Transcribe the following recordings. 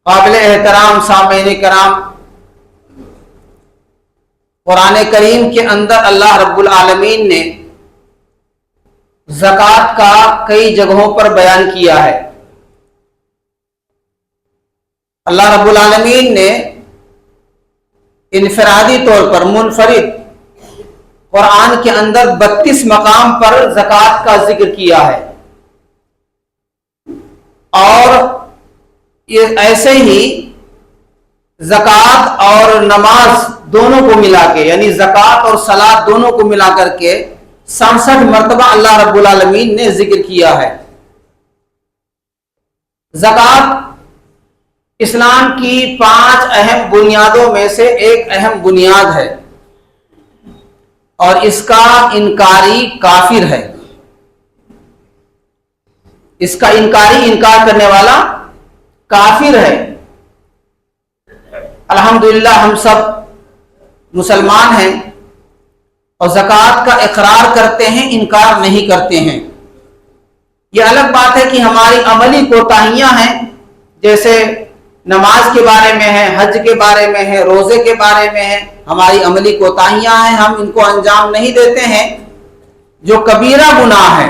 قابل احترام سامعین کرام، قرآن کریم کے اندر اللہ رب العالمین نے زکوٰۃ کا کئی جگہوں پر بیان کیا ہے۔ اللہ رب العالمین نے انفرادی طور پر منفرد قرآن کے اندر 32 مقام پر زکوٰۃ کا ذکر کیا ہے، اور یہ ایسے ہی زکوٰۃ اور نماز دونوں کو ملا کے، یعنی زکوٰۃ اور صلاۃ دونوں کو ملا کر کے 67 مرتبہ اللہ رب العالمین نے ذکر کیا ہے۔ زکوٰۃ اسلام کی 5 اہم بنیادوں میں سے ایک اہم بنیاد ہے، اور اس کا انکاری کافر ہے۔ اس کا انکار کرنے والا کافر ہے۔ الحمدللہ ہم سب مسلمان ہیں اور زکوٰۃ کا اقرار کرتے ہیں، انکار نہیں کرتے ہیں۔ یہ الگ بات ہے کہ ہماری عملی کوتاہیاں ہیں، جیسے نماز کے بارے میں ہے، حج کے بارے میں ہے، روزے کے بارے میں ہے، ہماری عملی کوتاہیاں ہیں، ہم ان کو انجام نہیں دیتے ہیں، جو کبیرہ گناہ ہے،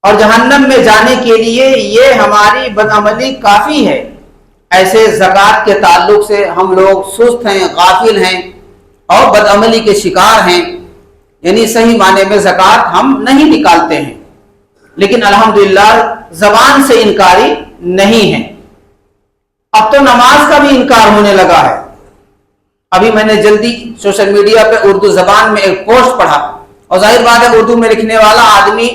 اور جہنم میں جانے کے لیے یہ ہماری بدعملی کافی ہے۔ ایسے زکوٰۃ کے تعلق سے ہم لوگ سست ہیں، غافل ہیں اور بدعملی کے شکار ہیں، یعنی صحیح معنی میں زکوٰۃ ہم نہیں نکالتے ہیں، لیکن الحمدللہ زبان سے انکاری نہیں ہے۔ اب تو نماز کا بھی انکار ہونے لگا ہے۔ ابھی میں نے جلدی سوشل میڈیا پہ اردو زبان میں ایک پوسٹ پڑھا، اور ظاہر بات ہے اردو میں لکھنے والا آدمی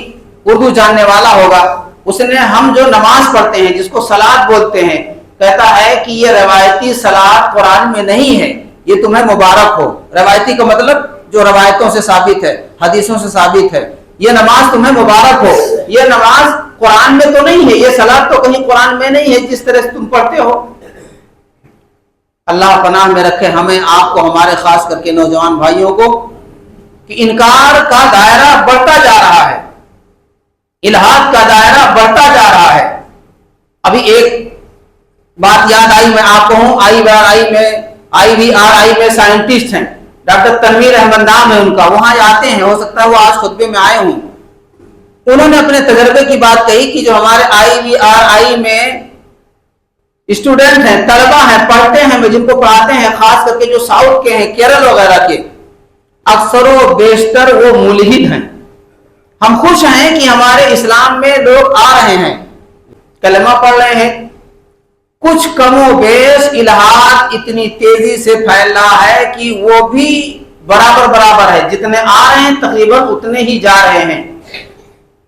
اردو جاننے والا ہوگا۔ اس نے ہم جو نماز پڑھتے ہیں، جس کو صلاۃ بولتے ہیں، کہتا ہے کہ یہ روایتی صلاۃ قرآن میں نہیں ہے، یہ تمہیں مبارک ہو۔ روایتی کا مطلب جو روایتوں سے ثابت ہے، حدیثوں سے ثابت ہے، یہ نماز تمہیں مبارک ہو۔ یہ نماز قرآن میں تو نہیں ہے، یہ صلاۃ تو کہیں قرآن میں نہیں ہے جس طرح سے تم پڑھتے ہو۔ اللہ پناہ میں رکھے ہمیں، آپ کو، ہمارے خاص کر کے نوجوان بھائیوں کو، کہ انکار کا دائرہ بڑھتا جا رہا ہے، الحاد کا دائرہ بڑھتا جا رہا ہے۔ ابھی ایک بات یاد آئی، میں آپ کو ہوں، آئی وی آر آئی میں سائنٹسٹ ہیں، ڈاکٹر تنویر احمد نام ہے ان کا، وہاں آتے ہیں، ہو سکتا ہے وہ آج خطبے میں آئے ہوں۔ انہوں نے اپنے تجربے کی بات کہی کہ جو ہمارے آئی وی آر آئی میں اسٹوڈنٹ ہیں، طلبہ ہیں، پڑھتے ہیں، جن کو پڑھاتے ہیں، خاص کر کے جو ساؤتھ کے ہیں، کیرل وغیرہ کے، اکثر و بیشتر وہ ملحد ہیں۔ ہم خوش ہیں کہ ہمارے اسلام میں لوگ آ رہے ہیں، کلمہ پڑھ رہے ہیں، کچھ کم و بیش الحاد اتنی تیزی سے پھیل رہا ہے کہ وہ بھی برابر ہے، جتنے آ رہے ہیں تقریباً اتنے ہی جا رہے ہیں۔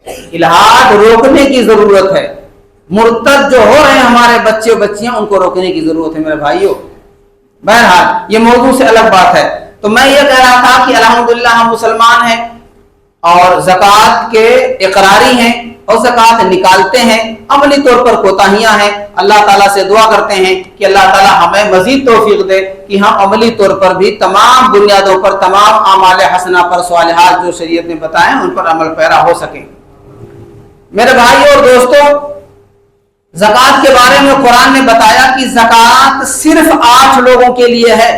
الحاد روکنے کی ضرورت ہے، مرتد جو ہو رہے ہیں ہمارے بچے بچیاں، ان کو روکنے کی ضرورت ہے میرے بھائیوں۔ بہرحال یہ موضوع سے الگ بات ہے۔ تو میں یہ کہہ رہا تھا کہ الحمدللہ ہم مسلمان ہیں اور زکوٰۃ کے اقراری ہیں اور زکوٰۃ نکالتے ہیں، عملی طور پر کوتاہیاں ہیں۔ اللہ تعالیٰ سے دعا کرتے ہیں کہ اللہ تعالیٰ ہمیں مزید توفیق دے کہ ہم عملی طور پر بھی تمام بنیادوں پر، تمام اعمال حسنہ پر، صالحات جو شریعت نے بتائے ہیں ان پر عمل پیرا ہو سکیں۔ میرے بھائیوں اور دوستوں، زکوٰۃ کے بارے میں قرآن نے بتایا کہ زکوٰۃ صرف 8 لوگوں کے لیے ہے۔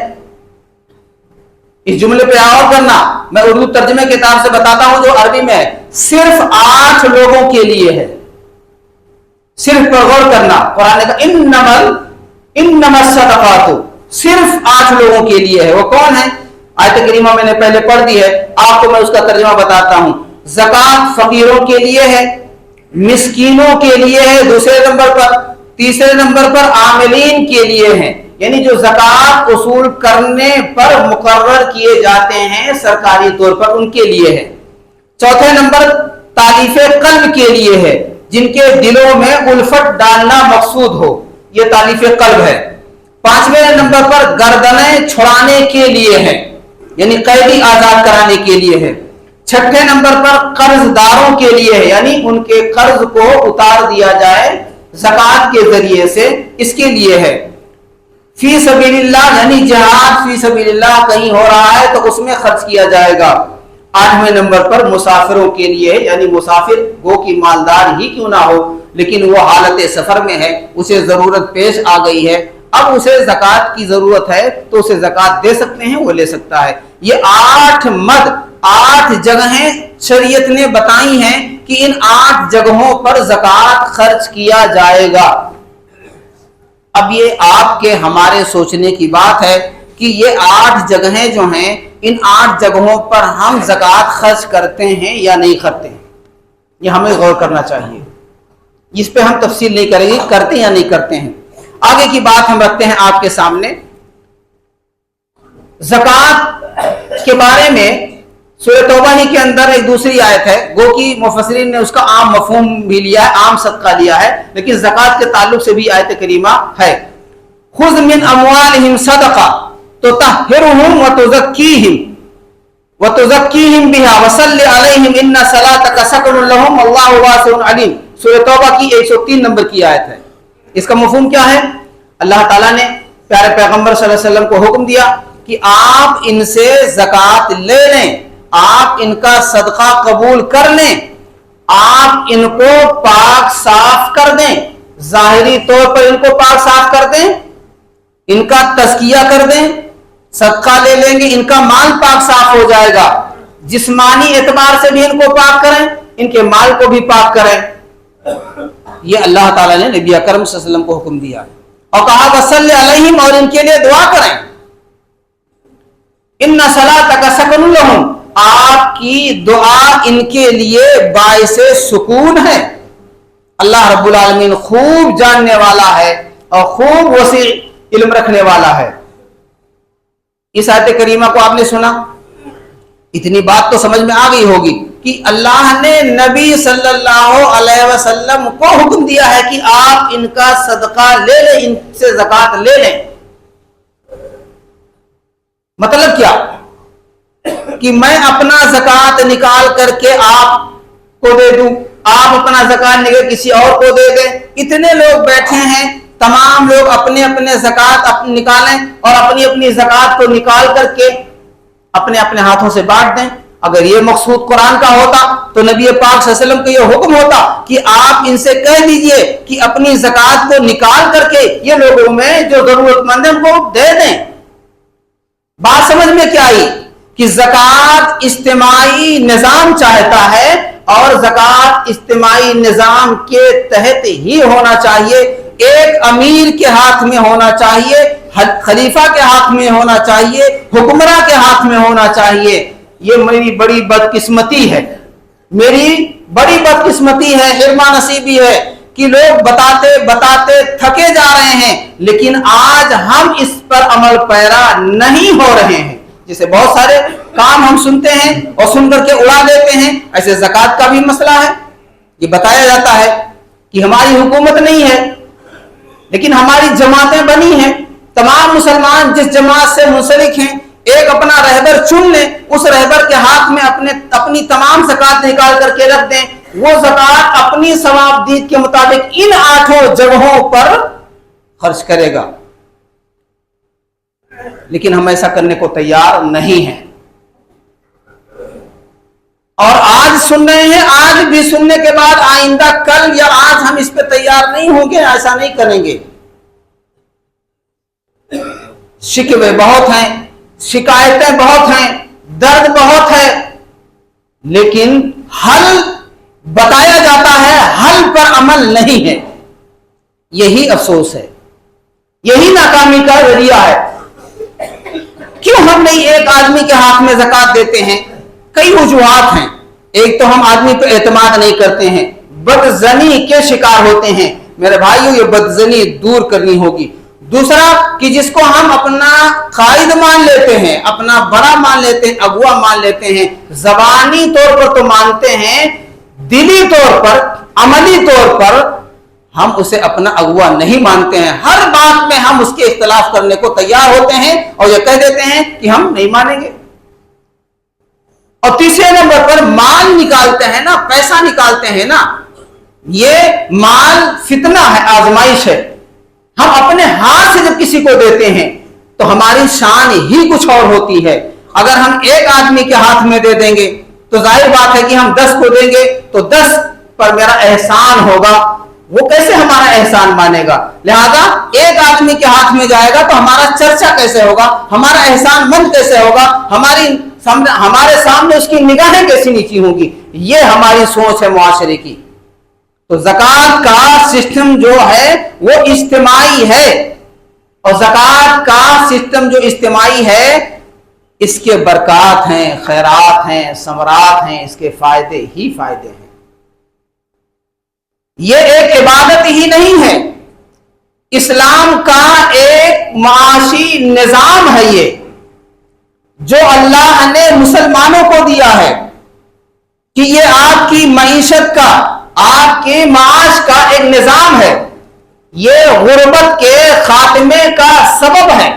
اس جملے پہ غور کرنا، میں اردو ترجمے کتاب سے بتاتا ہوں جو عربی میں ہے، صرف 8 لوگوں کے لیے ہے۔ صرف پر غور کرنا، قرآن نے کہا انما الصدقات، صرف 8 لوگوں کے لیے ہے۔ وہ کون ہے؟ آیت کریمہ میں نے پہلے پڑھ دی ہے، آپ کو میں اس کا ترجمہ بتاتا ہوں۔ زکوٰۃ فقیروں کے لیے ہے، مسکینوں کے لیے ہے دوسرے نمبر پر، تیسرے نمبر پر عاملین کے لیے ہے، یعنی جو زکوٰۃ وصول کرنے پر مقرر کیے جاتے ہیں سرکاری طور پر، ان کے لیے ہے۔ چوتھے نمبر تالیف قلب کے لیے ہے، جن کے دلوں میں الفت ڈالنا مقصود ہو، یہ تالیف قلب ہے۔ 5ویں نمبر پر گردنیں چھڑانے کے لیے ہے، یعنی قیدی آزاد کرانے کے لیے ہے۔ 6 نمبر پر قرض داروں کے لیے ہے، یعنی ان کے قرض کو اتار دیا جائے زکوٰۃ کے ذریعے سے، اس کے لیے ہے۔ فی سبیل اللہ، یعنی جہاد فی سبیل اللہ کہیں ہو رہا ہے تو اس میں خرچ کیا جائے گا۔ 8ویں نمبر پر مسافروں کے لیے، یعنی مسافر گو کی مالدار ہی کیوں نہ ہو لیکن وہ حالت سفر میں ہے, اسے ضرورت پیش آ گئی ہے, اب اسے زکوٰۃ کی ضرورت ہے تو اسے زکوٰۃ دے سکتے ہیں, وہ لے سکتا ہے. یہ 8 مد 8 جگہیں شریعت نے بتائی ہیں کہ ان 8 جگہوں پر زکوٰۃ خرچ کیا جائے گا. اب یہ آپ کے ہمارے سوچنے کی بات ہے کہ یہ 8 جگہیں جو ہیں, ان 8 جگہوں پر ہم زکوٰۃ خرچ کرتے ہیں یا نہیں کرتے ہیں, یہ ہمیں غور کرنا چاہیے. اس پہ ہم تفصیل نہیں کریں گے کرتے یا نہیں کرتے ہیں. آگے کی بات ہم رکھتے ہیں آپ کے سامنے. زکوٰۃ کے بارے میں سورہ توبہ ہی کے اندر ایک دوسری آیت ہے, گو کہ مفسرین نے اس کا عام مفہوم بھی لیا ہے, عام صدقہ لیا ہے, لیکن زکوٰۃ کے تعلق سے بھی آیت کریمہ ہے. خذ من اموالہم صدقہ تطہرہم وتزکیہم بہا وصلی علیہم ان صلاتک سکن لہم واللہ واسع علیم. سورہ توبہ کی 103 نمبر کی آیت ہے. اس کا مفہوم کیا ہے؟ اللہ تعالیٰ نے پیارے پیغمبر صلی اللہ علیہ وسلم کو حکم دیا کہ آپ ان سے زکوٰۃ لے لیں, آپ ان کا صدقہ قبول کر لیں, آپ ان کو پاک صاف کر دیں, ظاہری طور پر ان کو پاک صاف کر دیں, ان کا تزکیہ کر دیں. صدقہ لے لیں گے, ان کا مال پاک صاف ہو جائے گا, جسمانی اعتبار سے بھی ان کو پاک کریں, ان کے مال کو بھی پاک کریں. یہ اللہ تعالیٰ نے نبی اکرم صلی اللہ علیہ وسلم کو حکم دیا اور کہا وصلی علیہم, اور ان کے لیے دعا کریں. ان صلاتک سکن لہم, آپ کی دعا ان کے لیے باعث سکون ہے. اللہ رب العالمین خوب جاننے والا ہے اور خوب وسیع علم رکھنے والا ہے. اس آیت کریمہ کو آپ نے سنا, اتنی بات تو سمجھ میں آ گئی ہوگی کہ اللہ نے نبی صلی اللہ علیہ وسلم کو حکم دیا ہے کہ آپ ان کا صدقہ لے لیں, ان سے زکوٰۃ لے لیں. مطلب کیا کہ میں اپنا زکوٰۃ نکال کر کے آپ کو دے دوں, آپ اپنا زکوٰۃ نکال کسی اور کو دے دیں. اتنے لوگ بیٹھے ہیں, تمام لوگ اپنے اپنے زکوٰۃ نکالیں اور اپنی اپنی زکوٰۃ کو نکال کر کے اپنے اپنے ہاتھوں سے بانٹ دیں. اگر یہ مقصود قرآن کا ہوتا تو نبی پاک صلی اللہ علیہ وسلم کو یہ حکم ہوتا کہ آپ ان سے کہہ دیجئے کہ اپنی زکوٰۃ کو نکال کر کے یہ لوگوں میں جو ضرورت مند ہیں ان کو دے دیں. بات سمجھ میں کیا آئی کہ زکوٰۃ اجتماعی نظام چاہتا ہے اور زکوٰۃ اجتماعی نظام کے تحت ہی ہونا چاہیے. ایک امیر کے ہاتھ میں ہونا چاہیے, خلیفہ کے ہاتھ میں ہونا چاہیے, حکمراں کے ہاتھ میں ہونا چاہیے. یہ میری بڑی بدقسمتی ہے, میری بڑی بدقسمتی ہے, حرمہ نصیبی ہے کہ لوگ بتاتے بتاتے تھکے جا رہے ہیں, لیکن آج ہم اس پر عمل پیرا نہیں ہو رہے ہیں. جیسے بہت سارے کام ہم سنتے ہیں اور سن کر کے اڑا دیتے ہیں, ایسے زکوٰۃ کا بھی مسئلہ ہے. یہ بتایا جاتا ہے کہ ہماری حکومت نہیں ہے لیکن ہماری جماعتیں بنی ہیں, تمام مسلمان جس جماعت سے منسلک ہیں ایک اپنا رہبر چن لیں, اس رہبر کے ہاتھ میں اپنی تمام زکوٰۃ نکال کر کے رکھ دیں, وہ زکوٰۃ اپنی ثواب دید کے مطابق ان 8 جگہوں پر خرچ کرے گا. لیکن ہم ایسا کرنے کو تیار نہیں ہیں, اور آج سن رہے ہیں, آج بھی سننے کے بعد آئندہ کل یا آج ہم اس پہ تیار نہیں ہوں گے, ایسا نہیں کریں گے. شکوے بہت ہیں, شکایتیں بہت ہیں, درد بہت ہے, لیکن حل بتایا جاتا ہے, حل پر عمل نہیں ہے. یہی افسوس ہے, یہی ناکامی کا ذریعہ ہے. کیوں ہم نہیں ایک آدمی کے ہاتھ میں زکوٰۃ دیتے ہیں؟ کئی وجوہات ہیں. ایک تو ہم آدمی پہ اعتماد نہیں کرتے ہیں, بدظنی کے شکار ہوتے ہیں. میرے بھائیو, یہ بدظنی دور کرنی ہوگی. دوسرا کہ جس کو ہم اپنا قائد مان لیتے ہیں, اپنا بڑا مان لیتے ہیں, اغوا مان لیتے ہیں, زبانی طور پر تو مانتے ہیں, دلی طور پر, عملی طور پر ہم اسے اپنا اغوا نہیں مانتے ہیں. ہر بات میں ہم اس کے اختلاف کرنے کو تیار ہوتے ہیں اور یہ کہہ دیتے ہیں کہ ہم نہیں مانیں گے. اور تیسرے نمبر پر مال نکالتے ہیں نا, پیسہ نکالتے ہیں نا, یہ مال فتنہ ہے, آزمائش ہے. ہم اپنے ہاتھ سے جب کسی کو دیتے ہیں تو ہماری شان ہی کچھ اور ہوتی ہے. اگر ہم ایک آدمی کے ہاتھ میں دے دیں گے تو ظاہر بات ہے کہ ہم 10 کو دیں گے تو 10 پر میرا احسان ہوگا, وہ کیسے ہمارا احسان مانے گا؟ لہذا ایک آدمی کے ہاتھ میں جائے گا تو ہمارا چرچا کیسے ہوگا، ہمارا احسان مند کیسے ہوگا، ہمارے سامنے اس کی نگاہیں کیسی نیچی ہوں گی؟ یہ ہماری سوچ ہے معاشرے کی۔ تو زکوٰۃ کا سسٹم جو ہے وہ اجتماعی ہے، اور زکوٰۃ کا سسٹم جو اجتماعی ہے اس کے برکات ہیں، خیرات ہیں، ثمرات ہیں، اس کے فائدے ہی فائدے ہیں۔ یہ ایک عبادت ہی نہیں ہے، اسلام کا ایک معاشی نظام ہے یہ، جو اللہ نے مسلمانوں کو دیا ہے کہ یہ آپ کی معیشت کا، آپ کے معاش کا ایک نظام ہے، یہ غربت کے خاتمے کا سبب ہے،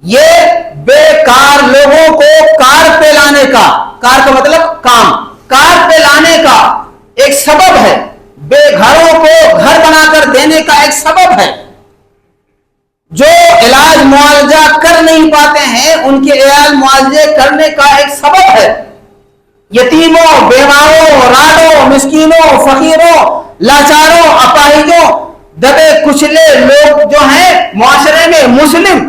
یہ بیکار لوگوں کو کار پہ لانے کا، کار کا مطلب کام، کار پہ لانے کا ایک سبب ہے، بے گھروں کو گھر بنا کر دینے کا ایک سبب ہے، جو علاج معالجہ کر نہیں پاتے ہیں ان کے علاج معالجے کرنے کا ایک سبب ہے، یتیموں، بیواؤں، راڑوں، مسکینوں، فقیروں، لاچاروں، اپاہجوں، دبے کچلے لوگ جو ہیں معاشرے میں مسلم،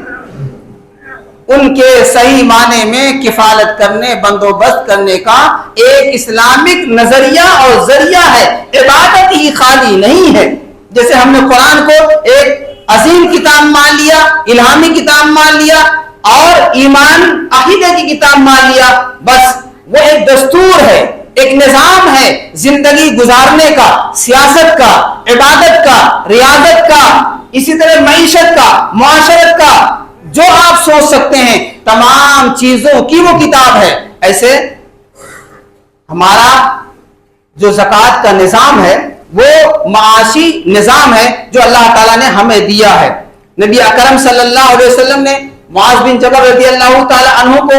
ان کے صحیح معنی میں کفالت کرنے، بندوبست کرنے کا ایک اسلامک نظریہ اور ذریعہ ہے، عبادت ہی خالی نہیں ہے۔ جیسے ہم نے قرآن کو ایک عظیم کتاب مان لیا، الہامی کتاب مان لیا، اور ایمان عقیدے کی کتاب مان لیا، بس وہ ایک دستور ہے، ایک نظام ہے زندگی گزارنے کا، سیاست کا، عبادت کا، ریاضت کا، اسی طرح معیشت کا، معاشرت کا، جو آپ سوچ سکتے ہیں تمام چیزوں کی وہ کتاب ہے۔ ایسے ہمارا جو زکوٰۃ کا نظام ہے وہ معاشی نظام ہے جو اللہ تعالیٰ نے ہمیں دیا ہے۔ نبی اکرم صلی اللہ علیہ وسلم نے معاذ بن جبل رضی اللہ تعالیٰ عنہ کو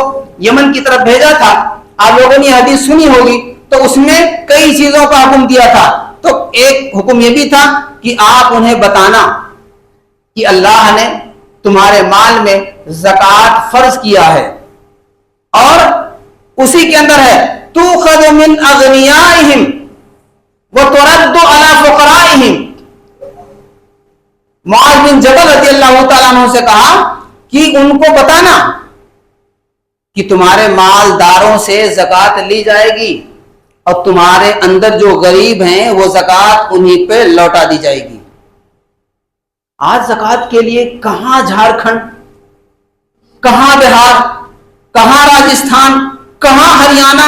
یمن کی طرف بھیجا تھا، آپ لوگوں نے حدیث سنی ہوگی، تو اس میں کئی چیزوں کا حکم دیا تھا، تو ایک حکم یہ بھی تھا کہ آپ انہیں بتانا کہ اللہ نے تمہارے مال میں زکوٰۃ فرض کیا ہے، اور اسی کے اندر ہے تُؤْخَذُ مِنْ أَغْنِيَائِهِمْ وَتُرَدُّ عَلَى فُقَرَائِهِمْ۔ معاذ بن جبل رضی اللہ تعالیٰ عنہ سے کہا کہ ان کو بتانا کہ تمہارے مالداروں سے زکوٰۃ لی جائے گی، اور تمہارے اندر جو غریب ہیں وہ زکوٰۃ انہی پہ لوٹا دی جائے گی۔ آج زکوٰۃ کے لیے کہاں جھارکھنڈ، کہاں بہار، کہاں راجستھان، کہاں ہریانہ،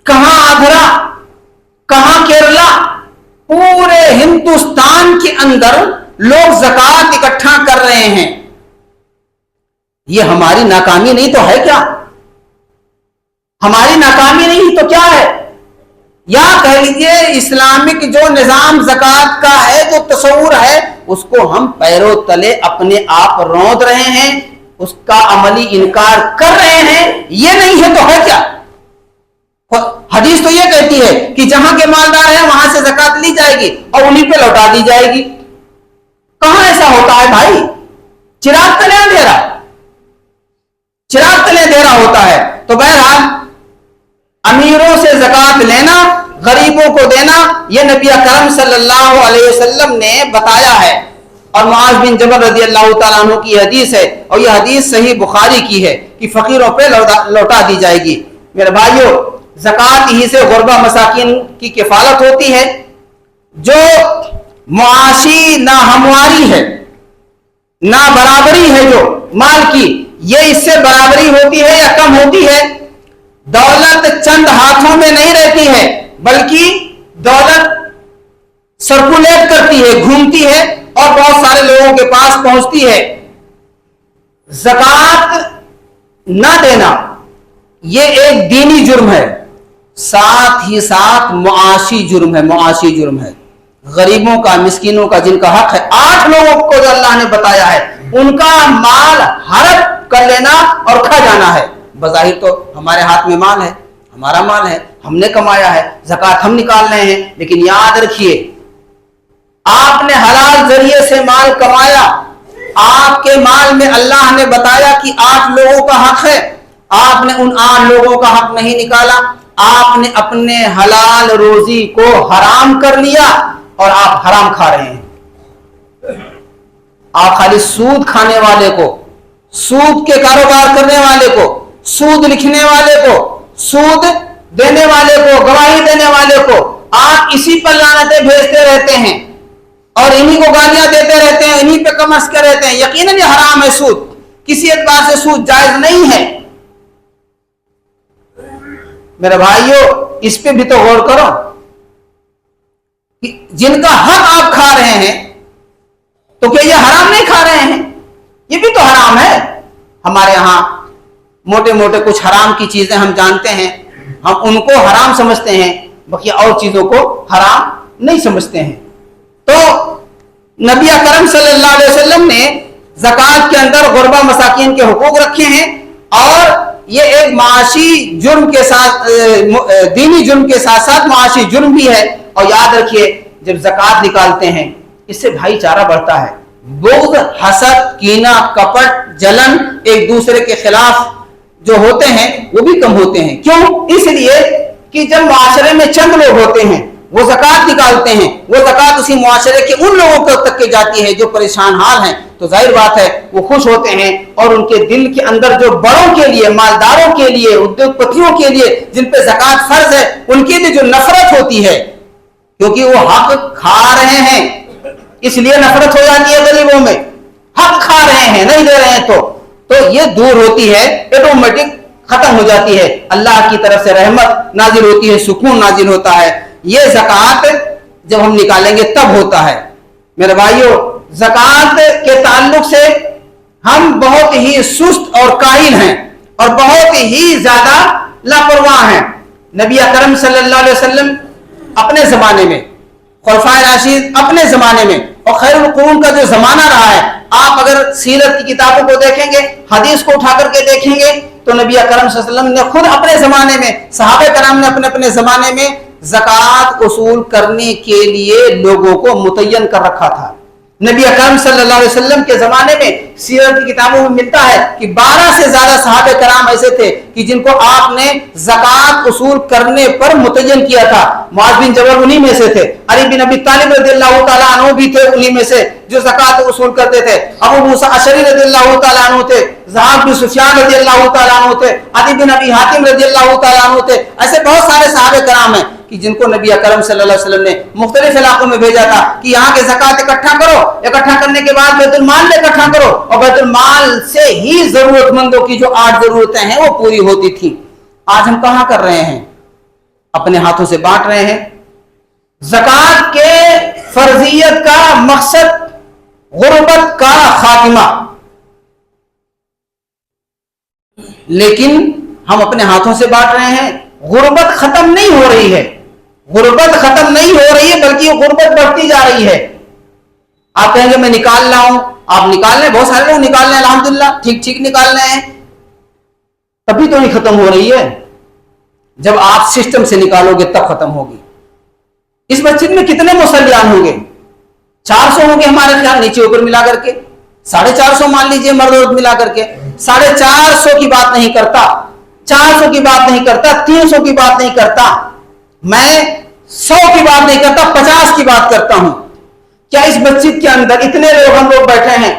کہاں آندھرا، کہاں کیرلا، پورے ہندوستان کے اندر لوگ زکوٰۃ اکٹھا کر رہے ہیں۔ یہ ہماری ناکامی نہیں تو ہے کیا؟ ہماری ناکامی نہیں تو کیا ہے؟ یا کہہ لیجیے اسلامک جو نظام زکوٰۃ کا ہے، جو تصور ہے، اس کو ہم پیروں تلے اپنے آپ روند رہے ہیں، اس کا عملی انکار کر رہے ہیں۔ یہ نہیں ہے تو ہے کیا؟ حدیث تو یہ کہتی ہے کہ جہاں کے مالدار ہیں وہاں سے زکوٰۃ لی جائے گی اور انہی پہ لوٹا دی جائے گی۔ کہاں ایسا ہوتا ہے بھائی؟ چراغ تلے اندھیرا، چراغ تلے اندھیرا ہوتا ہے۔ تو بہرحال امیروں سے زکوٰۃ لینا، غریبوں کو دینا، یہ نبی اکرم صلی اللہ علیہ وسلم نے بتایا ہے، اور معاذ بن جبل رضی اللہ تعالیٰ عنہ کی حدیث ہے، اور یہ حدیث صحیح بخاری کی ہے کہ فقیروں پہ لوٹا دی جائے گی۔ میرے بھائیوں، زکوٰۃ ہی سے غربا مساکین کی کفالت ہوتی ہے۔ جو معاشی ناہمواری ہے، نا برابری ہے جو مال کی، یہ اس سے برابری ہوتی ہے یا کم ہوتی ہے؟ دولت چند ہاتھوں میں نہیں رہتی ہے، بلکہ دولت سرکولیٹ کرتی ہے، گھومتی ہے، اور بہت سارے لوگوں کے پاس پہنچتی ہے۔ زکوٰۃ نہ دینا یہ ایک دینی جرم ہے، ساتھ ہی ساتھ معاشی جرم ہے، معاشی جرم ہے۔ غریبوں کا، مسکینوں کا جن کا حق ہے، 8 لوگوں کو جو اللہ نے بتایا ہے، ان کا مال ہڑپ کر لینا اور کھا جانا ہے۔ بظاہر تو ہمارے ہاتھ میں مال ہے، ہمارا مال ہے، ہم نے کمایا ہے، زکوٰۃ ہم نکال رہے ہیں، لیکن یاد رکھیے آپ نے حلال ذریعے سے مال کمایا، آپ کے مال میں اللہ نے بتایا کہ 8 لوگوں کا حق ہے، آپ نے ان 8 لوگوں کا حق نہیں نکالا، آپ نے اپنے حلال روزی کو حرام کر لیا، اور آپ حرام کھا رہے ہیں. آپ خالی سود کھانے والے کو، سود کے کاروبار کرنے والے کو، سود لکھنے والے کو، سود دینے والے کو، گواہی دینے والے کو آپ اسی پر لعنتیں بھیجتے رہتے ہیں اور انہی کو گالیاں دیتے رہتے ہیں، انہی پہ کمس کر رہتے ہیں. یقیناً یہ حرام ہے سود، کسی اعتبار سے سود جائز نہیں ہے. میرے بھائیو اس پہ بھی تو غور کرو کہ جن کا حق آپ کھا رہے ہیں تو کیا یہ حرام نہیں کھا رہے ہیں؟ یہ بھی تو حرام ہے. ہمارے ہاں موٹے موٹے کچھ حرام کی چیزیں ہم جانتے ہیں، ہم ان کو حرام سمجھتے ہیں، باقی اور چیزوں کو حرام نہیں سمجھتے ہیں. تو نبی اکرم صلی اللہ علیہ وسلم نے زکوٰۃ کے اندر غربا مساکین کے حقوق رکھے ہیں، اور یہ ایک معاشی جرم کے ساتھ، دینی جرم کے ساتھ ساتھ معاشی جرم بھی ہے. اور یاد رکھیے جب زکوٰۃ نکالتے ہیں اس سے بھائی چارہ بڑھتا ہے، بغض، حسد، کینہ، کپٹ، جلن ایک دوسرے کے خلاف جو ہوتے ہیں وہ بھی کم ہوتے ہیں. کیوں؟ اس لیے کہ جب معاشرے میں چند لوگ ہوتے ہیں وہ زکوٰۃ نکالتے ہیں، وہ زکوٰۃ اسی معاشرے کے ان لوگوں تک کے جاتی ہے جو پریشان حال ہیں، تو ظاہر بات ہے وہ خوش ہوتے ہیں، اور ان کے دل کے اندر جو بڑوں کے لیے، مالداروں کے لیے، ادیوگ پتیوں کے لیے جن پہ زکوٰۃ فرض ہے ان کے لیے جو نفرت ہوتی ہے، کیونکہ وہ حق کھا رہے ہیں اس لیے نفرت ہو جاتی ہے غریبوں میں. حق کھا رہے ہیں، نہیں دے رہے ہیں تو یہ دور ہوتی ہے، آٹومیٹک ختم ہو جاتی ہے. اللہ کی طرف سے رحمت نازل ہوتی ہے، سکون نازل ہوتا ہے. یہ زکوٰۃ جب ہم نکالیں گے تب ہوتا ہے. میرے بھائیو زکوٰۃ کے تعلق سے ہم بہت ہی سست اور کاہل ہیں اور بہت ہی زیادہ لاپرواہ ہیں. نبی اکرم صلی اللہ علیہ وسلم اپنے زمانے میں، خلفائے راشدین اپنے زمانے میں، اور خیر القرون کا جو زمانہ رہا ہے، آپ اگر سیرت کی کتابوں کو دیکھیں گے، حدیث کو اٹھا کر کے دیکھیں گے تو نبی اکرم صلی اللہ علیہ وسلم نے خود اپنے زمانے میں، صحابہ کرام نے اپنے اپنے زمانے میں زکوٰۃ وصول کرنے کے لیے لوگوں کو متعین کر رکھا تھا. نبی اکرم صلی اللہ علیہ وسلم کے زمانے میں سیرت کی کتابوں میں ملتا ہے کہ 12 سے زیادہ صحابہ کرام ایسے تھے کہ جن کو آپ نے زکوٰۃ وصول کرنے پر متعین کیا تھا. معاذ بن جبل انہی میں سے تھے، علی بن ابی طالب رضی اللہ تعالیٰ عنہ بھی تھے انہی میں سے جو زکوٰۃ وصول کرتے تھے، ابو موسیٰ اشعری رضی اللہ تعالیٰ عنہ تھے، ضحاک بن سفیان رضی اللہ تعالیٰ عنہ تھے، عدی بن ابی حاتم رضی اللہ تعالیٰ عنہ تھے. ایسے بہت سارے صحابہ کرام ہیں کہ جن کو نبی اکرم صلی اللہ علیہ وسلم نے مختلف علاقوں میں بھیجا تھا کہ یہاں کے زکوٰۃ اکٹھا کرو، اکٹھا کرنے کے بعد بیت المال میں اکٹھا کرو، اور بیت المال سے ہی ضرورت مندوں کی جو 8 ضرورتیں ہیں وہ پوری ہوتی تھی. آج ہم کہاں کر رہے ہیں؟ اپنے ہاتھوں سے بانٹ رہے ہیں. زکوٰۃ کے فرضیت کا مقصد غربت کا خاتمہ، لیکن ہم اپنے ہاتھوں سے بانٹ رہے ہیں. غربت ختم نہیں ہو رہی ہے، غربت ختم نہیں ہو رہی ہے بلکہ غربت بڑھتی جا رہی ہے. آپ کہیں گے میں نکال رہا ہوں، آپ نکال رہے ہیں، بہت سارے لوگ نکال رہے ہیں الحمدللہ، ٹھیک ٹھیک نکال رہے ہیں، تبھی تو نہیں ختم ہو رہی ہے. جب آپ سسٹم سے نکالو گے تب ختم ہوگی. اس مسجد میں کتنے مصلیان ہوں گے؟ 400 ہوں گے ہمارے خیال، نیچے اوپر ملا کر کے 450 مان لیجئے، مرد عورت ملا کر کے. 450 کی بات نہیں کرتا، 400 کی بات نہیں کرتا، 300 کی بات نہیں کرتا، میں 100 کی بات نہیں کرتا، 50 کی بات کرتا ہوں. کیا اس مسجد کے اندر اتنے لوگ ہم لوگ بیٹھے ہیں،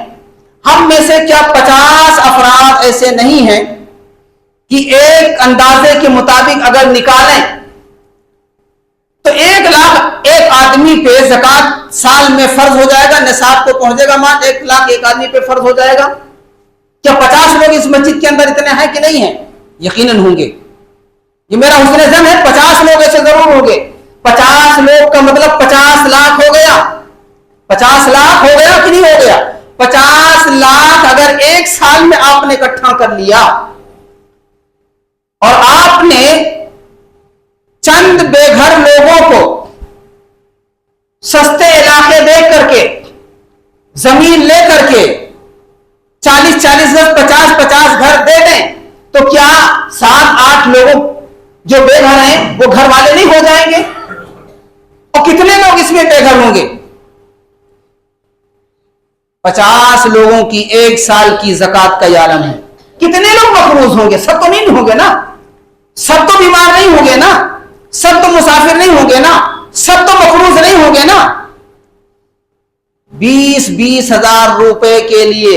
ہم میں سے کیا 50 افراد ایسے نہیں ہیں کہ ایک اندازے کے مطابق اگر نکالیں تو 1 لاکھ ایک آدمی پہ زکوٰۃ سال میں فرض ہو جائے گا، نصاب کو پہنچے گا، مان 1 لاکھ ایک آدمی پہ فرض ہو جائے گا. کیا 50 لوگ اس مسجد کے اندر اتنے ہیں کہ نہیں ہیں؟ یقیناً ہوں گے. یہ میرا حسن ظن ہے 50 لوگ ایسے ضرور ہوں گے. 50 لوگ کا مطلب 50 لاکھ ہو گیا. 50 لاکھ ہو گیا کہ نہیں ہو گیا؟ 50 لاکھ اگر ایک سال میں آپ نے اکٹھا کر لیا اور آپ نے چند بے گھر لوگوں کو سستے علاقے دے کر کے، زمین لے کر کے 40-40 گز 50-50 گھر دے دیں تو کیا 7-8 لوگوں جو بے گھر ہیں وہ گھر والے نہیں ہو جائیں گے؟ اور کتنے لوگ اس میں بے گھر ہوں گے؟ 50 لوگوں کی ایک سال کی زکوٰۃ کا یہ عالم ہے. کتنے لوگ مقروض ہوں گے؟ سب تو نہیں ہوں گے نا، سب تو بیمار نہیں ہوں گے نا، سب تو مسافر نہیں ہوں گے نا، سب تو مقروض نہیں ہوں گے نا. 20 ہزار روپے کے لیے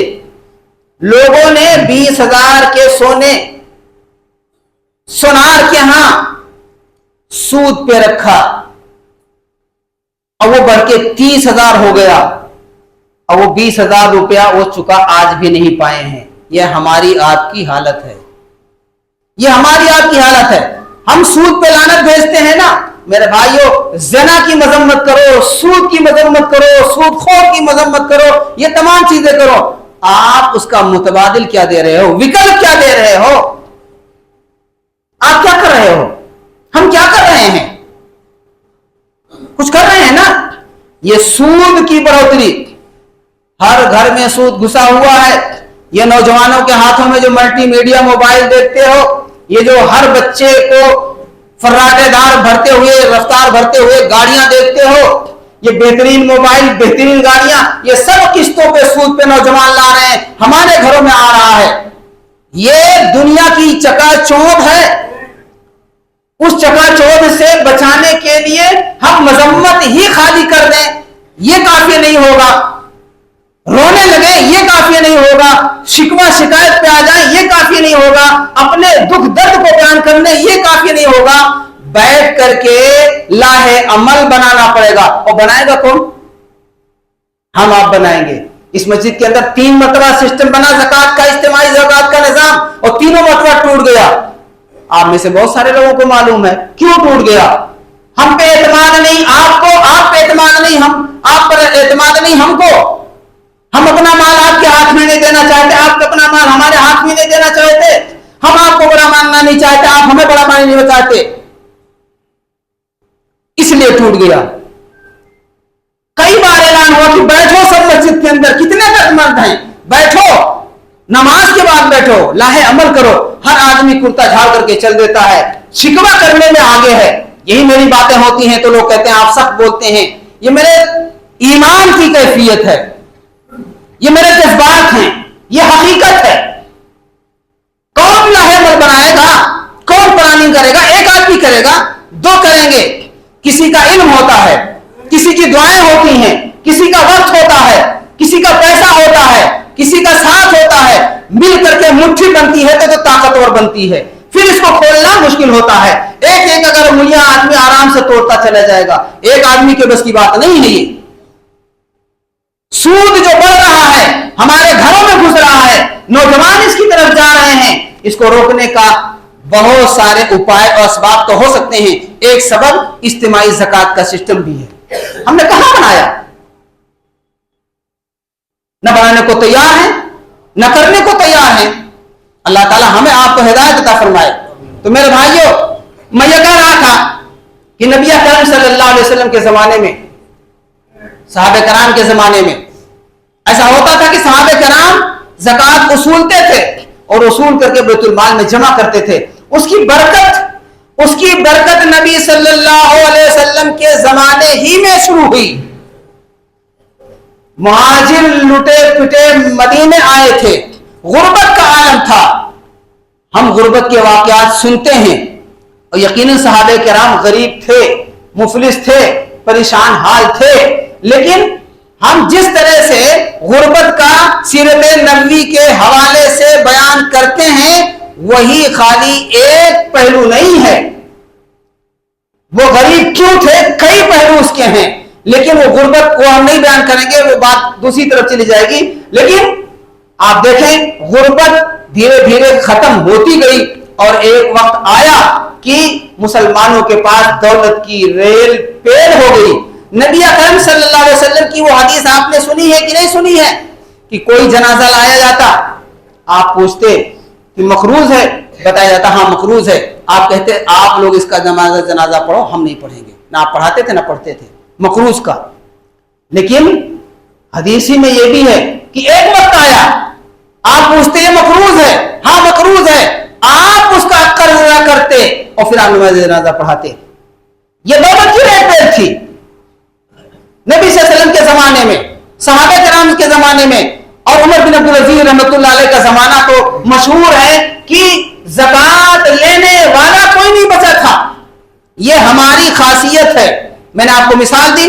لوگوں نے 20 ہزار کے سونے سونار کے ہاں سود پہ رکھا، اور وہ بڑھ کے 30 ہزار ہو گیا، اور وہ 20 ہزار روپیہ وہ چکا آج بھی نہیں پائے ہیں۔ یہ ہماری آپ کی حالت ہے، یہ ہماری آپ کی حالت ہے۔ ہم سود پہ لعنت بھیجتے ہیں نا میرے بھائیوں، زنا کی مذمت کرو، سود کی مذمت کرو، سود خور کی مذمت کرو، یہ تمام چیزیں کرو، آپ اس کا متبادل کیا دے رہے ہو، وکلپ کیا دے رہے ہو؟ آپ کیا کر رہے ہو؟ ہم کیا کر رہے ہیں؟ کچھ کر رہے ہیں نا۔ یہ سود کی بڑھوتری، ہر گھر میں سود گھسا ہوا ہے۔ یہ نوجوانوں کے ہاتھوں میں جو ملٹی میڈیا موبائل دیکھتے ہو، یہ جو ہر بچے کو فراٹے دار بھرتے ہوئے، رفتار بھرتے ہوئے گاڑیاں دیکھتے ہو، یہ بہترین موبائل، بہترین گاڑیاں، یہ سب قسطوں پہ سود پہ نوجوان لا رہے ہیں، ہمارے گھروں میں آ رہا ہے۔ یہ دنیا کی چکا چوندھ ہے۔ اس چکا چوندھ سے بچانے کے لیے ہم مذمت ہی خالی کر دیں، یہ کافی نہیں ہوگا۔ رونے لگے، یہ کافی نہیں ہوگا۔ شکوہ شکایت پہ آ جائیں، یہ کافی نہیں ہوگا۔ اپنے دکھ درد کو بیان کرنے، یہ کافی نہیں ہوگا۔ بیٹھ کر کے لاہے عمل بنانا پڑے گا، اور بنائے گا کون؟ ہم آپ بنائیں گے۔ اس مسجد کے اندر 3 مرتبہ سسٹم بنا زکوٰۃ کا، اجتماعی زکوٰۃ کا نظام، اور تینوں مرتبہ ٹوٹ گیا۔ آپ میں سے بہت سارے لوگوں کو معلوم ہے کیوں ٹوٹ گیا۔ ہم پہ اعتماد نہیں آپ کو، آپ پہ اعتماد نہیں آپ پر اعتماد نہیں ہم کو۔ ہم اپنا مال آپ کے ہاتھ میں نہیں دینا چاہتے، آپ اپنا مال ہمارے ہاتھ میں نہیں دینا چاہتے۔ ہم آپ کو بڑا ماننا نہیں چاہتے، آپ ہمیں بڑا ماننا نہیں چاہتے، اس لیے ٹوٹ گیا۔ کئی بار اعلان ہوا کہ بیٹھو سب مسجد کے اندر، کتنے مرد ہیں، بیٹھو، نماز کے بعد بیٹھو، لاہے عمل کرو۔ ہر آدمی کرتا جھاڑ کر کے چل دیتا ہے، شکوہ کرنے میں آگے ہے۔ یہی میری باتیں ہوتی ہیں تو لوگ کہتے ہیں آپ سخت بولتے ہیں۔ یہ میرے ایمان کی کیفیت ہے، یہ میرے جذبات ہیں، یہ حقیقت ہے۔ کون لاہے عمل بنائے گا؟ کون پلاننگ کرے گا؟ ایک آدمی کرے گا، 2 کریں گے۔ کسی کا علم ہوتا ہے، کسی کی دعائیں ہوتی ہیں، کسی کا وقت ہوتا ہے، کسی کا پیسہ ہوتا ہے، کسی کا ساتھ ہوتا ہے، مل کر کے مٹھی بنتی ہے تو طاقتور بنتی ہے۔ پھر اس کو کھولنا مشکل ہوتا ہے۔ ایک ایک اگر انگلیاں آدمی آرام سے توڑتا چلا جائے گا، ایک آدمی کے بس کی بات نہیں ہے۔ یہ سود جو بڑھ رہا ہے، ہمارے گھروں میں گھس رہا ہے، نوجوان اس کی طرف جا رہے ہیں، اس کو روکنے کا بہت سارے اپائے اور اسباب تو ہو سکتے ہیں۔ ایک سبب اجتماعی زکوٰۃ کا سسٹم بھی ہے۔ ہم نے کہاں بنایا؟ نہ بنانے کو تیار ہیں، نہ کرنے کو تیار ہیں۔ اللہ تعالی ہمیں آپ کو ہدایت عطا فرمائے۔ تو میرے بھائیوں، میں یہ کہہ رہا تھا کہ نبی اکرم صلی اللہ علیہ وسلم کے زمانے میں، صحابہ کرام کے زمانے میں ایسا ہوتا تھا کہ صحابہ کرام زکوٰۃ اصولتے تھے اور اصول کر کے بیت المال میں جمع کرتے تھے۔ اس کی برکت نبی صلی اللہ علیہ وسلم کے زمانے ہی میں شروع ہوئی۔ مہاجر لٹے پٹے مدینے آئے تھے، غربت کا عالم تھا۔ ہم غربت کے واقعات سنتے ہیں، اور یقیناً صحابہ کرام غریب تھے، مفلس تھے، پریشان حال تھے، لیکن ہم جس طرح سے غربت کا سیرت نبوی کے حوالے سے بیان کرتے ہیں، وہی خالی ایک پہلو نہیں ہے۔ وہ غریب کیوں تھے، کئی پہلو اس کے ہیں، لیکن وہ غربت کو ہم نہیں بیان کریں گے، وہ بات دوسری طرف چلی جائے گی۔ لیکن آپ دیکھیں غربت دھیرے دھیرے ختم ہوتی گئی، اور ایک وقت آیا کہ مسلمانوں کے پاس دولت کی ریل پیل ہو گئی۔ نبی اکرم صلی اللہ علیہ وسلم کی وہ حدیث آپ نے سنی ہے کہ نہیں سنی ہے کہ کوئی جنازہ لایا جاتا، آپ پوچھتے کہ مقروض ہے، بتایا جاتا ہاں مقروض ہے، آپ کہتے آپ لوگ اس کا جنازہ پڑھو، ہم نہیں پڑھیں گے۔ نہ آپ پڑھاتے تھے نہ پڑھتے تھے مقروض کا۔ لیکن حدیثی میں یہ بھی ہے کہ ایک وقت آیا، آپ پوچھتے یہ مقروض ہے، ہاں مقروض ہے، آپ اس کا قرض نہ کرتے اور پھر آپ نماز جنازہ پڑھاتے۔ یہ دولت کی ریل پیل تھی نبی صلی اللہ علیہ وسلم کے زمانے میں، صحابہ کرام کے زمانے میں، اور عمر بن عبدالعزیز رحمۃ اللہ علیہ کا زمانہ تو مشہور ہے کہ زکوٰۃ لینے والا کوئی نہیں بچا تھا۔ یہ ہماری خاصیت ہے۔ میں نے آپ کو مثال دی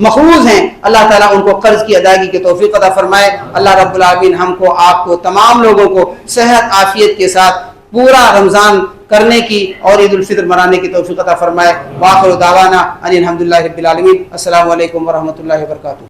مقروض ہیں، اللہ تعالیٰ ان کو قرض کی ادائیگی کی توفیق عطا فرمائے۔ اللہ رب العالمین ہم کو، آپ کو، تمام لوگوں کو صحت عافیت کے ساتھ پورا رمضان کرنے کی اور عید الفطر منانے کی توفیق عطا فرمائے۔ وآخر دعوانا ان الحمدللہ رب العالمین۔ السلام علیکم ورحمۃ اللہ وبرکاتہ۔